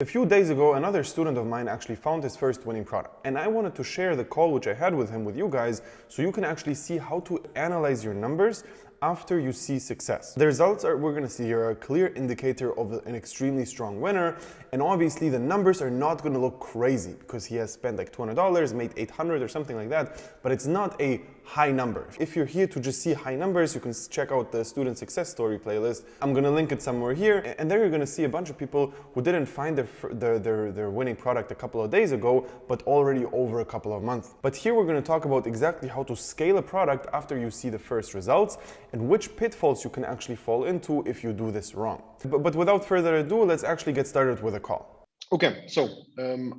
few days ago, another student of mine actually found his first winning product, and I wanted to share the call which I had with him with you guys so you can actually see how to analyze your numbers after you see success. The results we're going to see here are a clear indicator of an extremely strong winner, and obviously the numbers are not going to look crazy because he has spent like $200, made 800 or something like that, but it's not a high number. If you're here to just see high numbers, you can check out the student success story playlist. I'm going to link it somewhere here, and there you're going to see a bunch of people who didn't find their winning product a couple of days ago, but already over a couple of months. But here we're going to talk about exactly how to scale a product after you see the first results and which pitfalls you can actually fall into if you do this wrong. But without further ado, let's actually get started with a call. Okay, so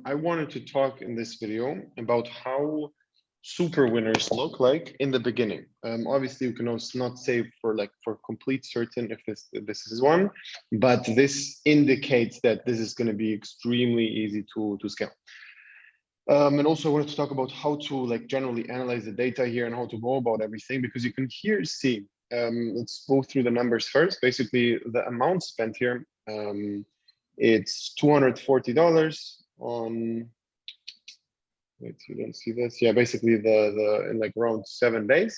I wanted to talk in this video about how super winners look like in the beginning. Obviously, you can also not say for complete certain if this is one, but this indicates that this is going to be extremely easy to scale. And also I wanted to talk about how to generally analyze the data here and how to go about everything, because you can here see, let's go through the numbers first. Basically, the amount spent here, it's $240 on, wait, you don't see this. Yeah, basically in around 7 days.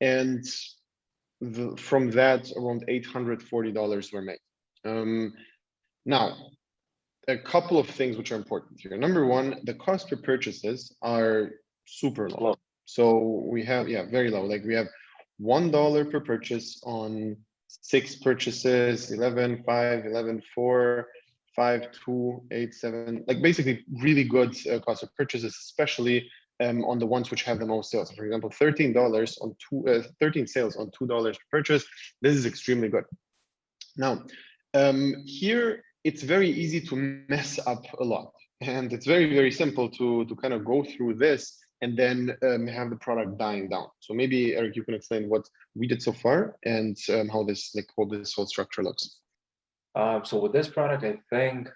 And from that, around $840 were made. Now, a couple of things which are important here. Number one, the cost per purchases are super low. So we have, very low. We have $1 per purchase on 6 purchases, 11, 5, 11, 4, 5, 2, 8, 7, basically really good cost of purchases, especially on the ones which have the most sales. For example, $13 on 13 sales on $2 per purchase. This is extremely good. Now, here it's very easy to mess up a lot, and it's very, very simple to kind of go through this and then have the product dying down. So maybe Eric, you can explain what we did so far and how this whole structure looks. So with this product, I think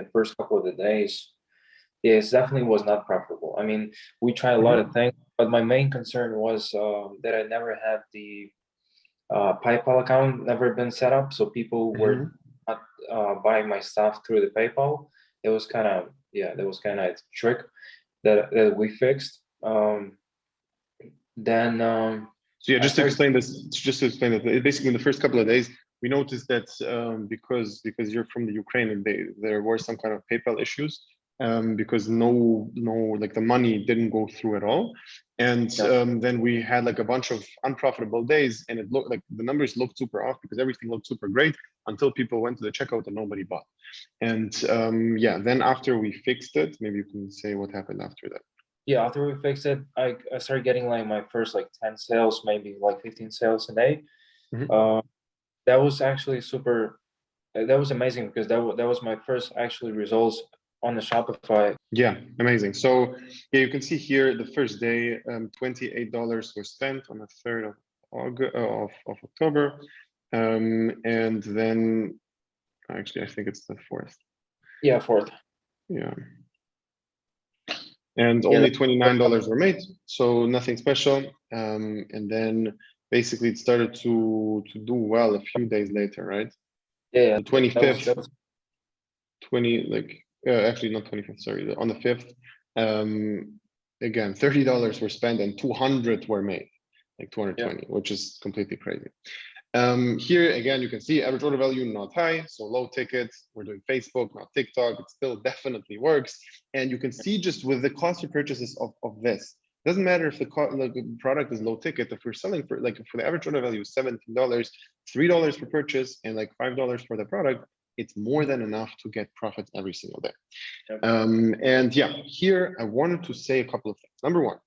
the first couple of the days, it definitely was not profitable. I mean, we tried a lot of things, but my main concern was that I never had the PayPal account never been set up, so people were not buying my stuff through the PayPal. It was kind of a trick that we fixed. Then so yeah, just to explain that basically in the first couple of days, we noticed that because you're from the Ukraine, and there were some kind of PayPal issues because the money didn't go through at all, and then we had a bunch of unprofitable days, and it looked like the numbers looked super off because everything looked super great until people went to the checkout and nobody bought. And then after we fixed it, maybe you can say what happened after that. Yeah, after we fixed it, I started getting my first 10 sales, maybe 15 sales a day. That was actually that was amazing because that was my first actually results on the Shopify. Yeah, amazing. So yeah, you can see here the first day, $28 were spent on the 3rd of October. And then actually, I think it's the 4th. Yeah, 4th. Yeah. And only $29 were made, so nothing special. And then basically it started to do well a few days later, right? Yeah. The 25th, actually not 25th, sorry, on the 5th, again, $30 were spent and 200 were made, 220, which is completely crazy. Here again, you can see average order value not high, so low tickets. We're doing Facebook, not TikTok. It still definitely works, and you can see just with the cost of purchases of this. Doesn't matter if the product is low ticket. If we're selling for for the average order value is $17, $3 per purchase, and $5 for the product, it's more than enough to get profits every single day. And yeah, here I wanted to say a couple of things. Number one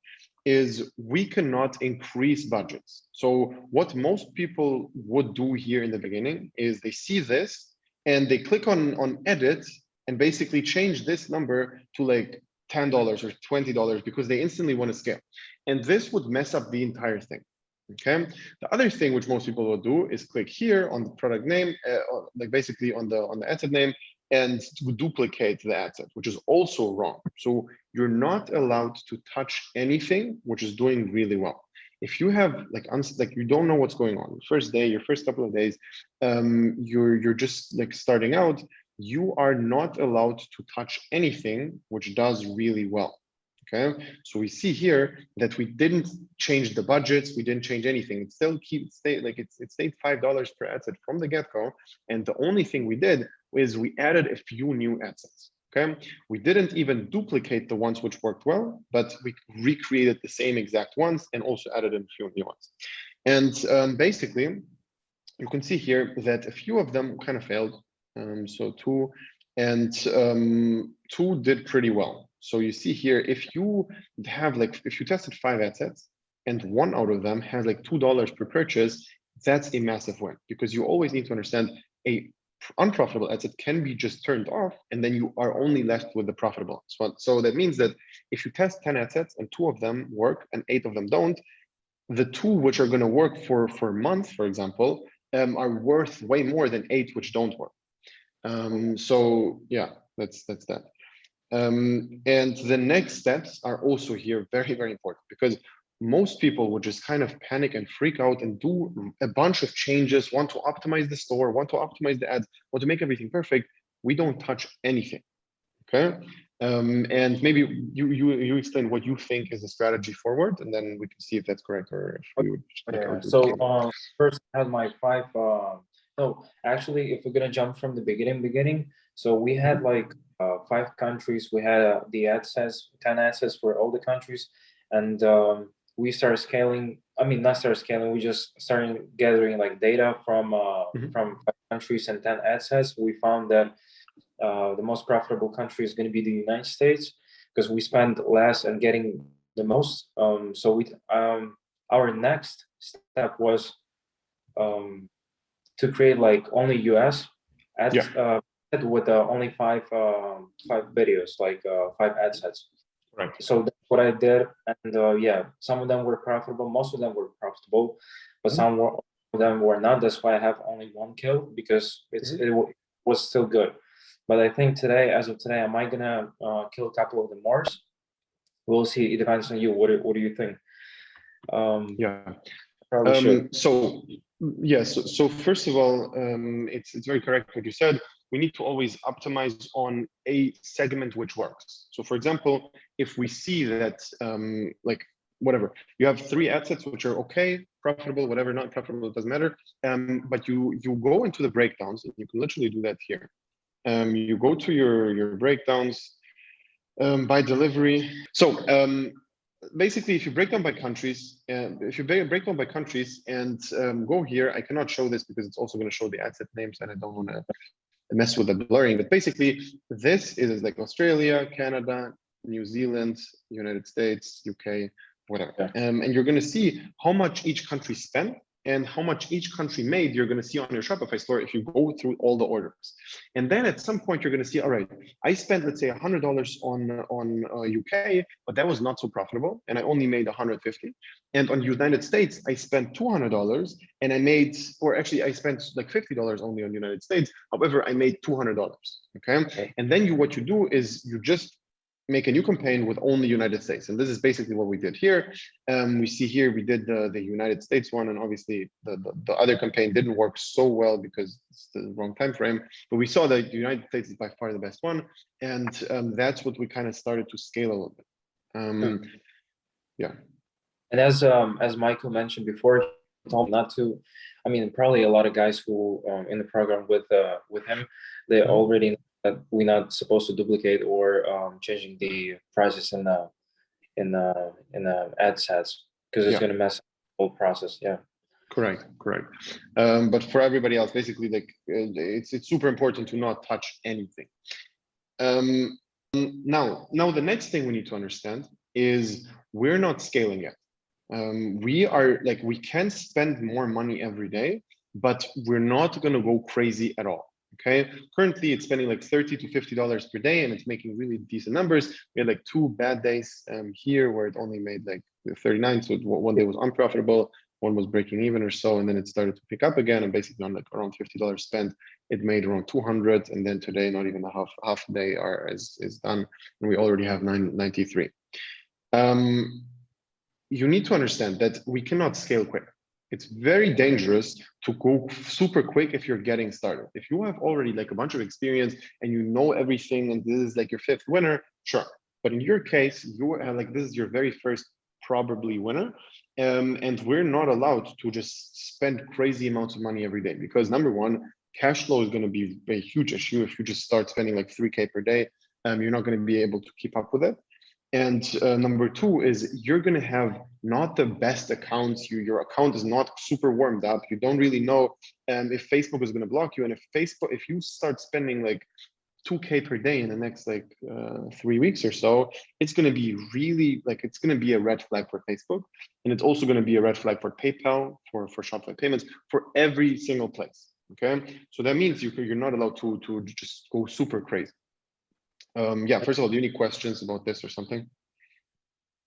is we cannot increase budgets. So what most people would do here in the beginning is they see this and they click on edit and basically change this number to $10 or $20 because they instantly want to scale. And this would mess up the entire thing. Okay. The other thing which most people will do is click here on the product name, basically on the asset name, and to duplicate the asset, which is also wrong. So you're not allowed to touch anything which is doing really well. If you have you don't know what's going on, first day, your first couple of days, you're just starting out, you are not allowed to touch anything which does really well. Okay, so we see here that we didn't change the budgets, we didn't change anything. It still stayed like it stayed $5 per ad set from the get-go. And the only thing we did is we added a few new ad sets. Okay, we didn't even duplicate the ones which worked well, but we recreated the same exact ones and also added in a few new ones. And basically, you can see here that a few of them kind of failed. So two did pretty well. So you see here, if you tested 5 ad sets and one out of them has like $2 per purchase, that's a massive win, because you always need to understand a unprofitable ad set can be just turned off, and then you are only left with the profitable one. So that means that if you test 10 ad sets and 2 of them work and 8 of them don't, the 2 which are going to work for a month, for example, are worth way more than 8 which don't work. So yeah, that's that. And the next steps are also here very, very important, because most people would just kind of panic and freak out and do a bunch of changes, want to optimize the store, want to optimize the ads, want to make everything perfect. We don't touch anything. Okay. And maybe you explain what you think is the strategy forward, and then we can see if that's correct or if we would. Yeah. So first I had my 5. No, actually, if we're gonna jump from the beginning, so we had like 5 countries. We had the ad sets, 10 ad sets for all the countries, and we started scaling. I mean, not started scaling. We just started gathering like data from 5 countries and 10 ad sets. We found that the most profitable country is going to be the United States, because we spend less and getting the most. So our next step was to create like only US ads with only 5 videos, like 5 ad sets. Right. So that's what I did, and yeah, some of them were profitable, most of them were profitable, but some of them were not. That's why I have only 1 kill, because it was still good. But I think today, as of today, am I gonna kill a couple of the more? We'll see. It depends on you. What do you think? Probably should. So first of all, it's very correct what you said. We need to always optimize on a segment which works. So for example, if we see that like whatever, you have 3 ad sets which are okay, profitable, whatever, not profitable, it doesn't matter. But you go into the breakdowns, and you can literally do that here. You go to your breakdowns by delivery. So basically, if you break down by countries, and go here, I cannot show this because it's also going to show the ad set names, and I don't want to mess with the blurring. But basically, this is like Australia, Canada, New Zealand, United States, UK, whatever. And you're going to see how much each country spent and how much each country made. You're going to see on your Shopify store if you go through all the orders. And then at some point, you're going to see, all right, I spent, let's say, $100 on UK, but that was not so profitable, and I only made 150. And on United States, I spent $200, and I spent like $50 only on United States. However, I made $200. Okay. And then what you do is you just make a new campaign with only United States. And this is basically what we did here. We see here, we did the United States one, and obviously the other campaign didn't work so well because it's the wrong time frame. But we saw that the United States is by far the best one. And that's what we kind of started to scale a little bit. Yeah. And as Michael mentioned before, he told me not to. I mean, probably a lot of guys who in the program with him, they already know that we're not supposed to duplicate or changing the prices in the ad sets, because it's going to mess up the whole process. Yeah. Correct. But for everybody else, basically, like it's super important to not touch anything. Now the next thing we need to understand is we're not scaling yet. We can spend more money every day, but we're not going to go crazy at all. Okay. Currently, it's spending like $30 to $50 per day, and it's making really decent numbers. We had like 2 bad days here where it only made like 39. So one day was unprofitable, one was breaking even or so, and then it started to pick up again. And basically, on like around $50 spent, it made around 200. And then today, not even a half day is done, and we already have 993. You need to understand that we cannot scale quick. it's very dangerous to go super quick if you're getting started. If you have already like a bunch of experience and you know everything and this is like your 5th winner, sure. But in your case, you are like, this is your very first probably winner. And we're not allowed to just spend crazy amounts of money every day, because number one, cash flow is going to be a huge issue. If you just start spending like 3K per day, you're not going to be able to keep up with it. And number two is you're going to have not the best accounts. Your account is not super warmed up. You don't really know if Facebook is going to block you. And if you start spending like 2K per day in the next like 3 weeks or so, it's going to be really like, it's going to be a red flag for Facebook. And it's also going to be a red flag for PayPal, for Shopify payments, for every single place. Okay. So that means you're not allowed to just go super crazy. Yeah, first of all, do you have any questions about this or something?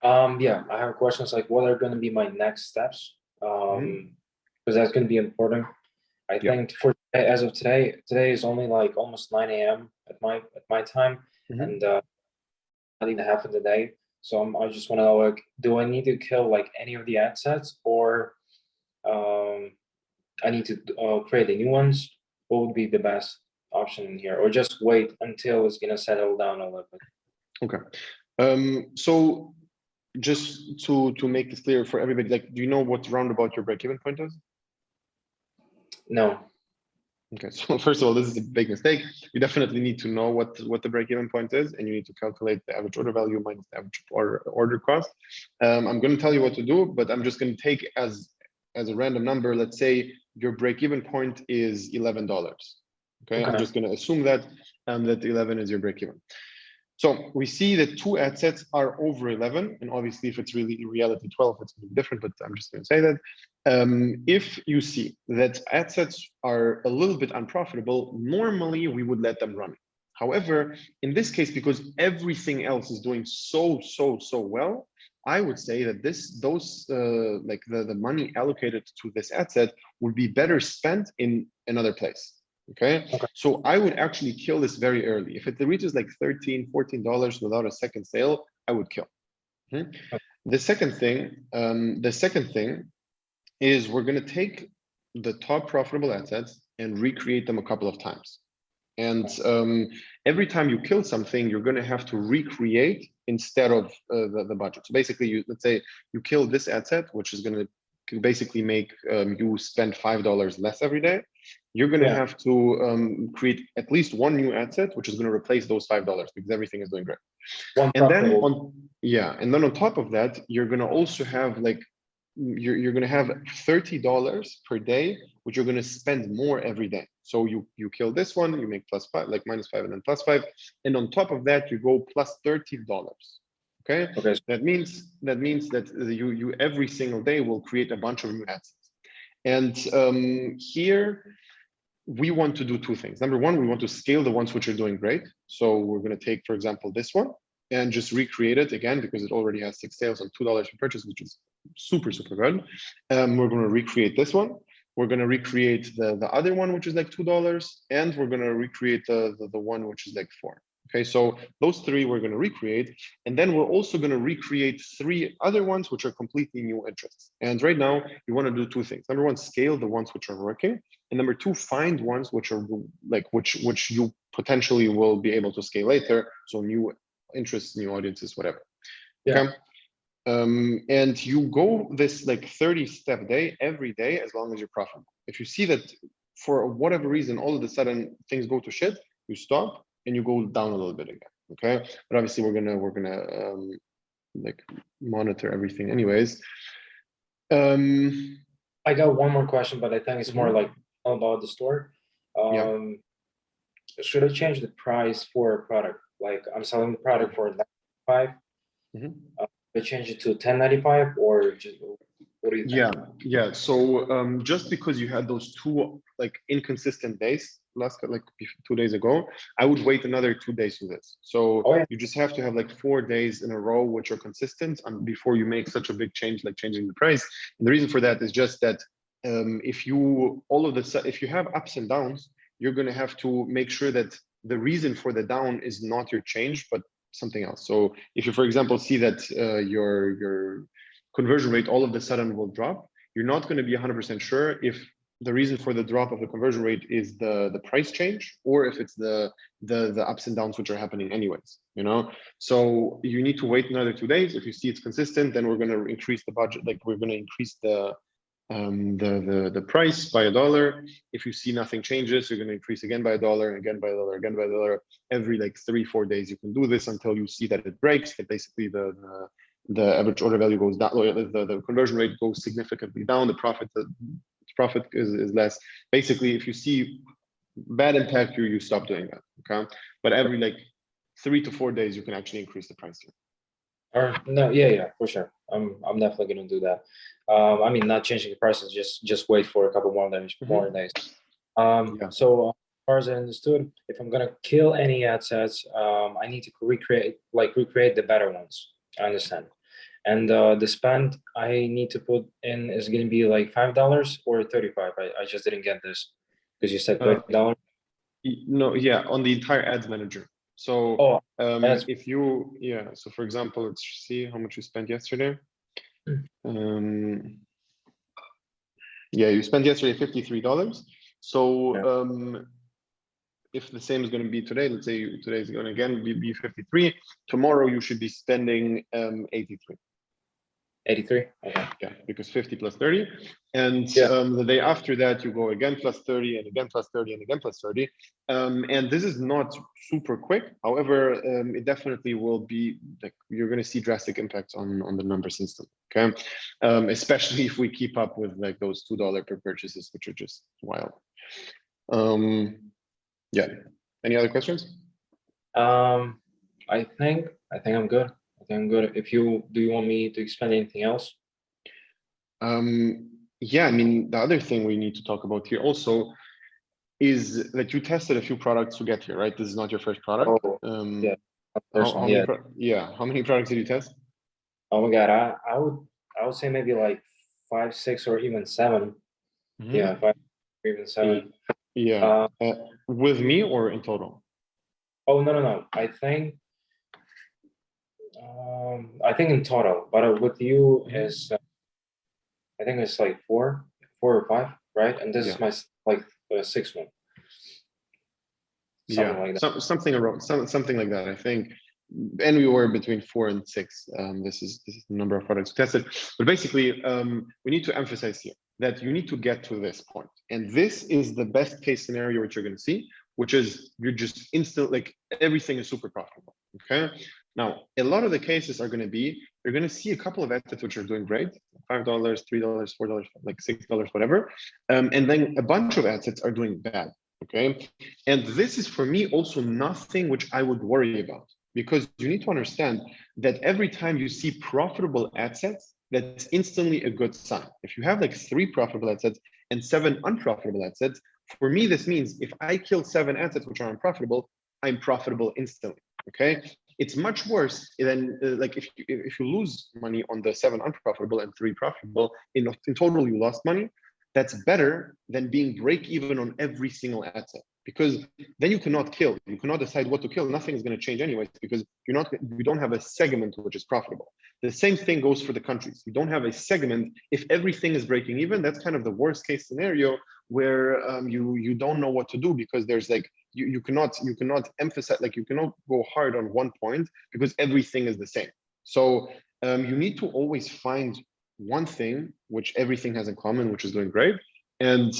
Yeah, I have questions like what are going to be my next steps? Because that's going to be important. I think for as of today is only like almost 9 a.m. at my time, and not even half of the day. So I just want to know, like, do I need to kill like any of the ad sets, or I need to create the new ones? What would be the best option in here, or just wait until it's gonna settle down a little bit? Okay. So just to make this clear for everybody, like, do you know what roundabout your break-even point is? No. Okay, so first of all, this is a big mistake. You definitely need to know what the break-even point is, and you need to calculate the average order value minus the average order cost. I'm going to tell you what to do, but I'm just going to take as a random number. Let's say your break-even point is $11. Okay, I'm just going to assume that that 11 is your break-even. So we see that 2 ad sets are over 11, and obviously if it's really in reality 12, it's going to be different, but I'm just going to say that. If you see that ad sets are a little bit unprofitable, normally we would let them run. However, in this case, because everything else is doing so well, I would say that like the money allocated to this ad set would be better spent in another place. Okay, so I would actually kill this very early. If it reaches like $13, $14 without a second sale, I would kill. The second thing is we're going to take the top profitable ad sets and recreate them a couple of times. And every time you kill something, you're going to have to recreate instead of the budget. So basically, let's say you kill this ad set, which is going to basically make you spend $5 less every day. You're going to have to create at least one new ad set, which is going to replace those $5 because everything is doing great. And then on top of that, you're going to also have like you're going to have $30 per day, which you're going to spend more every day. So you kill this one, you make +5, like -5 and then +5, and on top of that you go +$30. Okay. So that means that you every single day will create a bunch of new ad sets. And here we want to do 2 things. Number one, we want to scale the ones which are doing great. So we're going to take, for example, this one and just recreate it again because it already has 6 sales and $2 per purchase, which is super good. We're going to recreate this one. We're going to recreate the other one, which is like $2, and we're going to recreate the one which is like 4. Okay, so those 3 we're going to recreate, and then we're also going to recreate 3 other ones which are completely new interests. And right now you want to do 2 things. Number one, scale the ones which are working, and number 2, find ones which are like which you potentially will be able to scale later. So new interests, new audiences, whatever. Okay. And you go this like 30-step day every day as long as you're profitable. If you see that for whatever reason all of a sudden things go to shit, you stop and you go down a little bit again. Okay, but obviously we're gonna like monitor everything anyways. I got one more question, but I think it's more like about the store. Should I change the price for a product? Like I'm selling the product for $95. I change it to $10.95, or just what do you think? Yeah. So just because you had those 2 like inconsistent days last like 2 days ago, I would wait another 2 days for this. So you just have to have like 4 days in a row which are consistent before you make such a big change like changing the price. And the reason for that is just that if you have ups and downs, you're going to have to make sure that the reason for the down is not your change but something else. So if you, for example, see that your conversion rate all of a sudden will drop, you're not going to be 100% sure if the reason for the drop of the conversion rate is the price change, or if it's the ups and downs which are happening anyways, you know. So you need to wait another 2 days. If you see it's consistent, then we're going to increase the budget, like we're going to increase the price by $1. If you see nothing changes, you're going to increase again by $1, and again by $1, again by $1. Every like 3-4 days you can do this until you see that it breaks, that basically the average order value goes down, the conversion rate goes significantly down, the profit is less. Basically, if you see bad impact, you stop doing that. Okay, but every like 3 to 4 days you can actually increase the price here. Or no, yeah, for sure. I'm definitely gonna do that. I mean, not changing the prices, just wait for a couple more days. So as far as I understood, if I'm gonna kill any ad sets, I need to recreate the better ones. I understand. And the spend I need to put in is gonna be like $5 or 35. I just didn't get this because you said $30. No, yeah, on the entire ads manager. So if you, so for example, let's see how much you spent yesterday. You spent yesterday $53. So if the same is going to be today, let's say today is going to again be 53. Tomorrow you should be spending 83. 83. Okay. Yeah, because 50 plus 30, and the day after that you go again plus 30, and again plus 30, and again plus 30. And this is not super quick. However, it definitely will be like you're going to see drastic impacts on the numbers instantly. Okay, especially if we keep up with like those $2 per purchases, which are just wild. Yeah. Any other questions? I think I'm good. I'm good. Do you want me to explain anything else? Yeah, I mean, the other thing we need to talk about here also is that you tested a few products to get here, right? This is not your first product. Yeah. How many products did you test? Oh my God, I would say maybe like 5, 6, or even 7. Yeah, 5 or even 7. Yeah. With me or in total? Oh no. I think in total, but with you is I think it's like 4 or 5, right? And this is my like 6th one. Something like that. I think, and we were between 4 and 6. This is the number of products tested. But basically, we need to emphasize here that you need to get to this point, and this is the best case scenario which you're going to see, which is you're just like everything is super profitable. Okay. Now, a lot of the cases are going to be, you're going to see a couple of assets which are doing great, $5, $3, $4, like $6, whatever. And then a bunch of assets are doing bad. Okay. And this is for me also nothing which I would worry about, because you need to understand that every time you see profitable assets, that's instantly a good sign. If you have like 3 profitable assets and 7 unprofitable assets, for me, this means if I kill 7 assets which are unprofitable, I'm profitable instantly. Okay. It's much worse than like if you lose money on the 7 unprofitable and 3 profitable, in total you lost money. That's better than being break even on every single asset, because then you cannot kill. You cannot decide what to kill. Nothing is going to change anyways, because you don't have a segment which is profitable. The same thing goes for the countries. You don't have a segment. If everything is breaking even, that's kind of the worst case scenario, where you don't know what to do, because there's like you cannot emphasize, like you cannot go hard on one point because everything is the same. So you need to always find one thing which everything has in common, which is doing great, and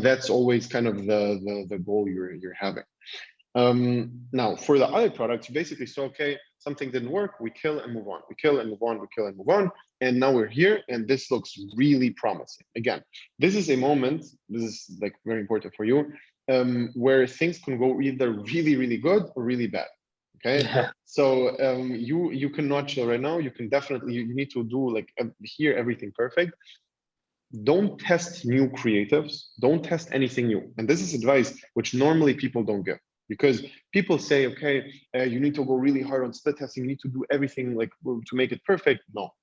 that's always kind of the goal you're having. Now, for the other products, you basically say, okay, something didn't work, we kill and move on, we kill and move on, we kill and move on, and now we're here, and this looks really promising. Again, this is a moment, this is like very important for you, where things can go either really, really good or really bad. Okay, so you cannot chill right now. You can definitely, you need to do like here everything perfect. Don't test new creatives. Don't test anything new. And this is advice which normally people don't give, because people say, okay, you need to go really hard on split testing. You need to do everything like to make it perfect. No,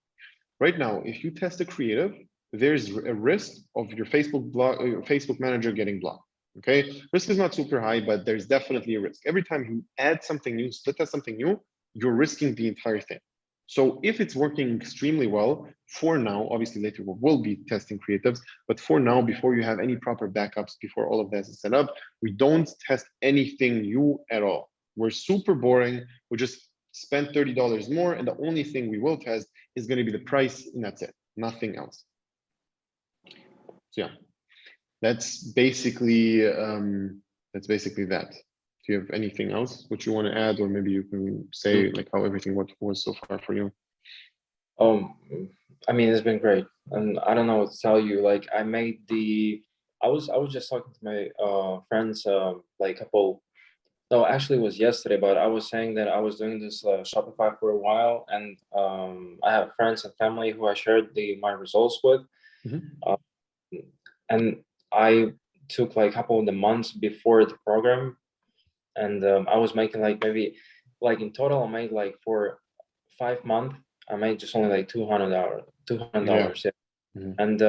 right now, if you test a creative, there's a risk of your Facebook manager getting blocked. Okay, risk is not super high, but there's definitely a risk. Every time you add something new, split test something new, you're risking the entire thing. So if it's working extremely well, for now, obviously later we will be testing creatives, but for now, before you have any proper backups, before all of that is set up, we don't test anything new at all. We're super boring. We just spend $30 more, and the only thing we will test is going to be the price, and that's it, nothing else. So yeah, that's basically that. Do you have anything else which you want to add, or maybe you can say like how everything was so far for you? I mean, it's been great, and I don't know what to tell you. Like, I was just talking to my friends like couple. No, actually, it was yesterday, but I was saying that I was doing this Shopify for a while, and I have friends and family who I shared my results with, and I took like a couple of the months before the program, and I was making like maybe like in total I made like for 5 months I made just only like $200. Yeah. And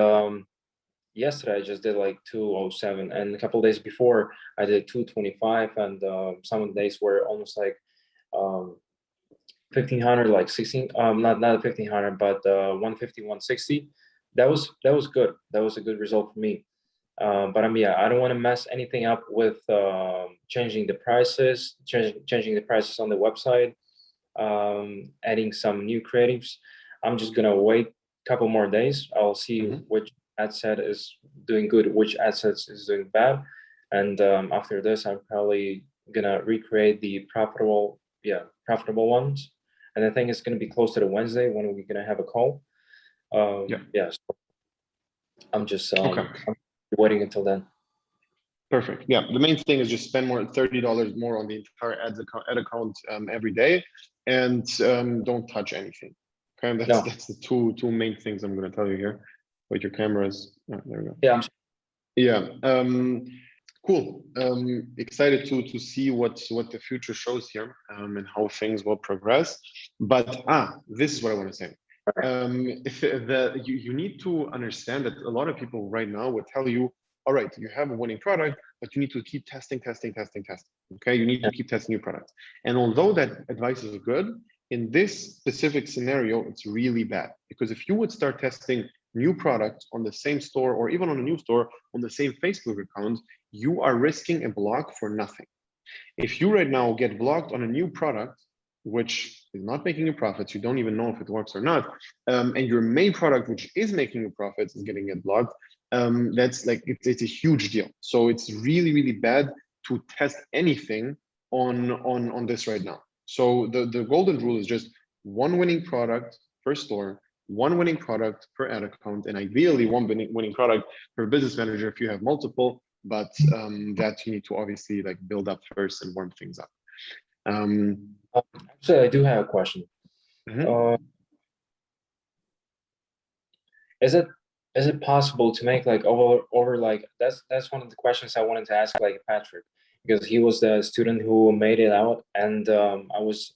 yesterday I just did like 207, and a couple of days before I did 225, and some of the days were almost like 1500, like 16, not 1500, but 150, 160. That was good. That was a good result for me. But I mean, yeah, I don't want to mess anything up with changing the prices, changing the prices on the website, adding some new creatives. I'm just gonna wait a couple more days. I'll see which ad set is doing good, which ad sets is doing bad, and after this, I'm probably gonna recreate the profitable ones. And I think it's gonna be close to the Wednesday when we're gonna have a call. Yeah. So I'm just I'm waiting until then. Perfect. Yeah, the main thing is just spend more $30 more on the entire ad account every day, and don't touch anything. Okay, that's the two main things I'm going to tell you here. With your cameras, there we go. Yeah. Cool. Excited to see what the future shows here, and how things will progress. But this is what I want to say. You need to understand that a lot of people right now would tell you, all right, you have a winning product, but you need to keep testing. Okay, you need to keep testing new products. And although that advice is good, in this specific scenario, it's really bad, because if you would start testing new products on the same store, or even on a new store on the same Facebook account, you are risking a block for nothing. If you right now get blocked on a new product, which is not making you profits, you don't even know if it works or not, and your main product, which is making you profits, is getting it blocked, that's like, it's a huge deal. So it's really, really bad to test anything on this right now. So the golden rule is just one winning product per store, one winning product per ad account, and ideally one winning product per business manager if you have multiple, but that you need to obviously like build up first and warm things up. Actually, I do have a question. Is it possible to make like over like that's one of the questions I wanted to ask like Patrick, because he was the student who made it out, and I was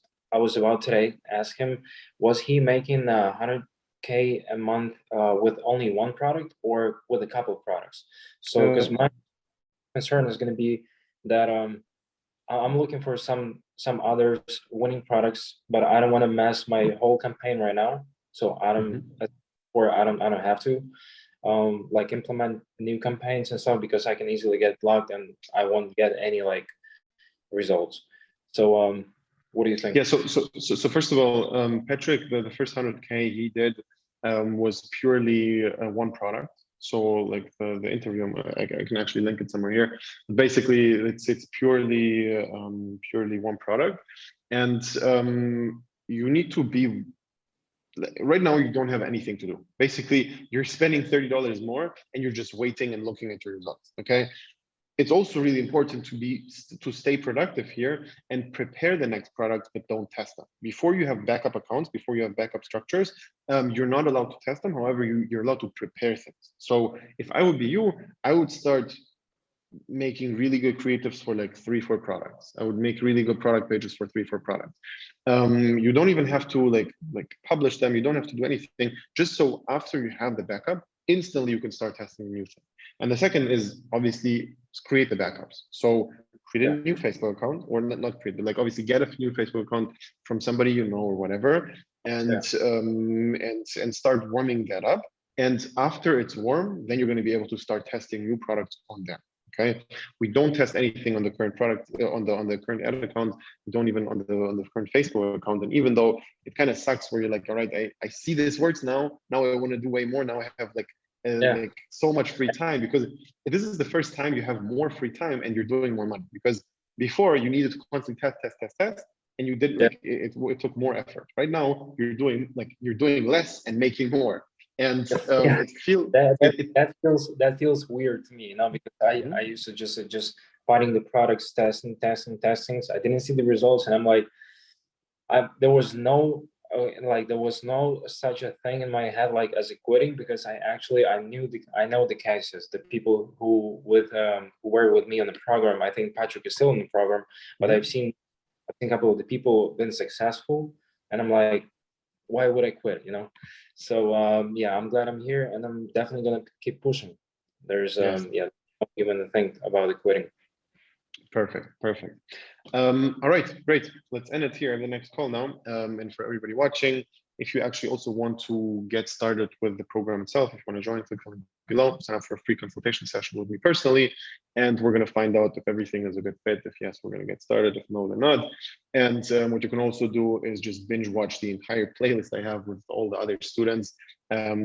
about today ask him, was he making 100K a month with only one product or with a couple of products? So because my concern is going to be that I'm looking for some other winning products, but I don't want to mess my whole campaign right now. So I don't have to like implement new campaigns and stuff, because I can easily get blocked and I won't get any like results. So what do you think? Yeah, so first of all, Patrick, the first 100K he did was purely one product. So like the interview, I can actually link it somewhere here. Basically, it's purely one product, and you need to be. Right now, you don't have anything to do. Basically, you're spending $30 more, and you're just waiting and looking at your results. Okay. It's also really important to stay productive here and prepare the next product, but don't test them. Before you have backup accounts, before you have backup structures, you're not allowed to test them. However, you're allowed to prepare things. So if I would be you, I would start making really good creatives for like 3-4 products. I would make really good product pages for 3-4 products. You don't even have to like publish them. You don't have to do anything. Just so after you have the backup, instantly you can start testing new things. And the second is obviously create the backups. So create a new Facebook account, or not create, but like obviously get a new Facebook account from somebody you know or whatever, and and start warming that up. And after it's warm, then you're going to be able to start testing new products on there. Okay, we don't test anything on the current product on the current ad account. We don't even on the current Facebook account. And even though it kind of sucks, where you're like, all right, I see this works now. Now I want to do way more. Now I have like so much free time, because this is the first time you have more free time and you're doing more money. Because before you needed to constantly test, and you did like it took more effort. Right now you're doing less and making more. And it feels that feels weird to me, you know, because I used to just finding the products, testing. I didn't see the results, and I'm like, there was no such a thing in my head like as a quitting, because I know the cases, the people who were with me on the program. I think Patrick is still in the program, but I've seen a couple of the people been successful, and I'm like, why would I quit, you know? So I'm glad I'm here, and I'm definitely gonna keep pushing. There's not even a thing about the quitting. Perfect. All right, great. Let's end it here in the next call now. And for everybody watching, if you actually also want to get started with the program itself, if you want to join, click on below, sign up for a free consultation session with me personally, and we're going to find out if everything is a good fit. If yes, we're going to get started. If no, then not. And what you can also do is just binge watch the entire playlist I have with all the other students,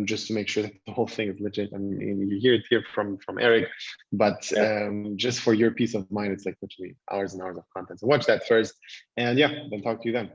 just to make sure that the whole thing is legit. I mean, you hear it here from Eric, but just for your peace of mind, it's like literally hours and hours of content. So watch that first, and then talk to you then.